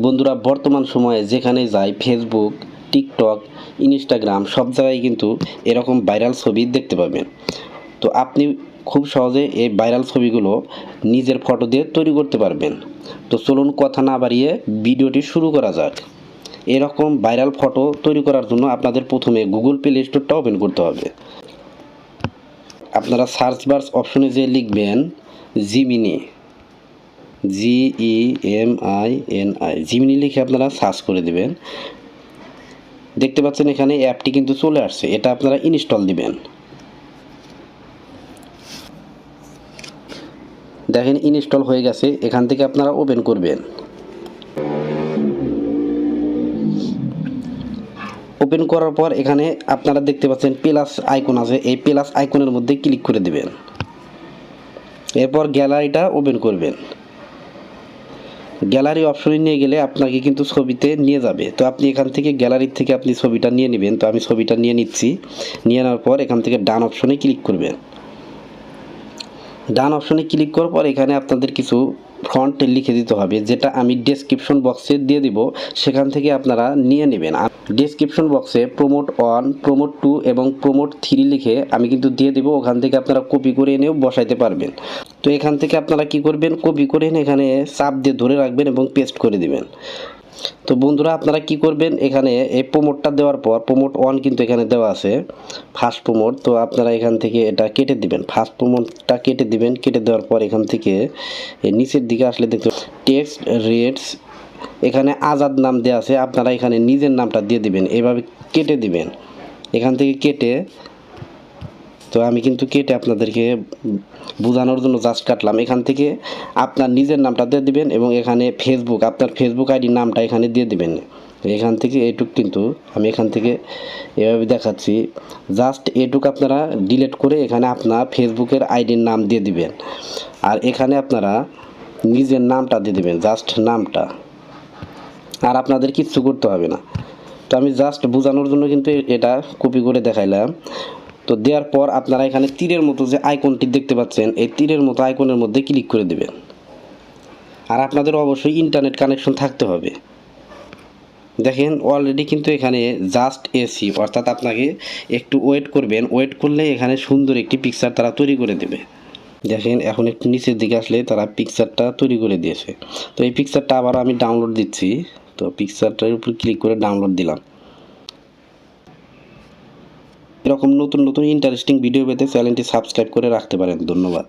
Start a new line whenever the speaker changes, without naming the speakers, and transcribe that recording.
বন্ধুরা, বর্তমান সময়ে যেখানে যাই ফেসবুক, টিকটক, ইনস্টাগ্রাম সব জায়গায় কিন্তু এরকম ভাইরাল ছবি দেখতে পাবেন। তো আপনি খুব সহজে এই ভাইরাল ছবিগুলো নিজের ফটো দিয়ে তৈরি করতে পারবেন। তো চলুন কথা না বাড়িয়ে ভিডিওটি শুরু করা যাক। এরকম ভাইরাল ফটো তৈরি করার জন্য আপনাদের প্রথমে গুগল প্লে স্টোরটা ওপেন করতে হবে। আপনারা সার্চ বার অপশনে যে লিখবেন জিমিনি, GEMINI, জিমিনি লিখে আপনারা সার্চ করে দেবেন। দেখতে পাচ্ছেন এখানে অ্যাপটি কিন্তু চলে আসছে, এটা আপনারা ইনস্টল দিবেন। দেখেন ইনস্টল হয়ে গেছে, এখান থেকে আপনারা ওপেন করবেন। ওপেন করার পর এখানে আপনারা দেখতে পাচ্ছেন প্লাস আইকন আছে, এই প্লাস আইকনের মধ্যে ক্লিক করে দিবেন। এরপর গ্যালারিটা ওপেন করবেন। গ্যালারি অপশনে নিয়ে গেলে আপনাকে কিন্তু ছবিতে নিয়ে যাবে। তো আপনি এখান থেকে গ্যালারি থেকে আপনি ছবিটা নিয়ে নেবেন। তো আমি ছবিটা নিয়ে নিচ্ছি। নিয়ে নেওয়ার পর এখান থেকে ডান অপশনে ক্লিক করবেন। ডান অপশনে ক্লিক করার পর এখানে আপনাদের কিছু ফন্ট লিখে দিতে হবে, যেটা আমি ডেসক্রিপশন বক্সে দিয়ে দিব, সেখান থেকে আপনারা নিয়ে নেবেন। আর ডেসক্রিপশন বক্সে প্রমোট 1, প্রমোট 2 এবং প্রমোট 3 লিখে আমি কিন্তু দিয়ে দিব, ওখান থেকে আপনারা কপি করে এনেও বসাইতে পারবেন। তো এখান থেকে আপনারা কি করবেন, কপি করে এনে এখানে চাপ দিয়ে ধরে রাখবেন এবং পেস্ট করে দিবেন। তো বন্ধুরা, আপনারা কি করবেন, এখানে এই প্রমোটটা দেওয়ার পর প্রমোট 1 কিন্তু এখানে দেওয়া আছে, ফার্স্ট প্রমোট। তো আপনারা এখান থেকে এটা কেটে দিবেন, ফার্স্ট প্রমোটটা কেটে দিবেন। কেটে দেওয়ার পর এখান থেকে নিচের দিকে আসলে দেখতে টেক্সট রেটস, এখানে আজাদ নাম দেওয়া আছে, আপনারা এখানে নিজের নামটা দিয়ে দিবেন, এভাবে কেটে দিবেন। এখান থেকে কেটে, তো আমি কিন্তু কেটে আপনাদেরকে বোঝানোর জন্য জাস্ট কাটলাম। এখান থেকে আপনার নিজের নামটা দিয়ে দিবেন এবং এখানে ফেসবুক, আপনার ফেসবুক আইডির নামটা এখানে দিয়ে দিবেন। এখান থেকে এটুক কিন্তু আমি এখান থেকে এভাবে দেখাচ্ছি, জাস্ট এটুক আপনারা ডিলিট করে এখানে আপনার ফেসবুকের আইডির নাম দিয়ে দিবেন। আর এখানে আপনারা নিজের নামটা দিয়ে দিবেন, জাস্ট নামটা, আর আপনাদের কিচ্ছু করতে হবে না। তো আমি জাস্ট বোঝানোর জন্য কিন্তু এটা কপি করে দেখাইলাম। তো দেওয়ার পর আপনারা এখানে তীরের মতো যে আইকনটি দেখতে পাচ্ছেন, এই তীরের মতো আইকনের মধ্যে ক্লিক করে দেবেন। আর আপনাদের অবশ্যই ইন্টারনেট কানেকশন থাকতে হবে। দেখেন অলরেডি কিন্তু এখানে জাস্ট এসি, অর্থাৎ আপনাকে একটু ওয়েট করবেন, ওয়েট করলে এখানে সুন্দর একটি পিকচার তারা তৈরি করে দেবে। দেখেন এখন একটু নিচের দিকে আসলে তারা পিকচারটা তৈরি করে দিয়েছে। তো এই পিকচারটা আবার আমি ডাউনলোড দিচ্ছি। তো পিকচারটার উপর ক্লিক করে ডাউনলোড দিলাম। এরকম নতুন নতুন ইন্টারেস্টিং ভিডিও পেতে চ্যানেলটি সাবস্ক্রাইব করে রাখতে পারেন। ধন্যবাদ।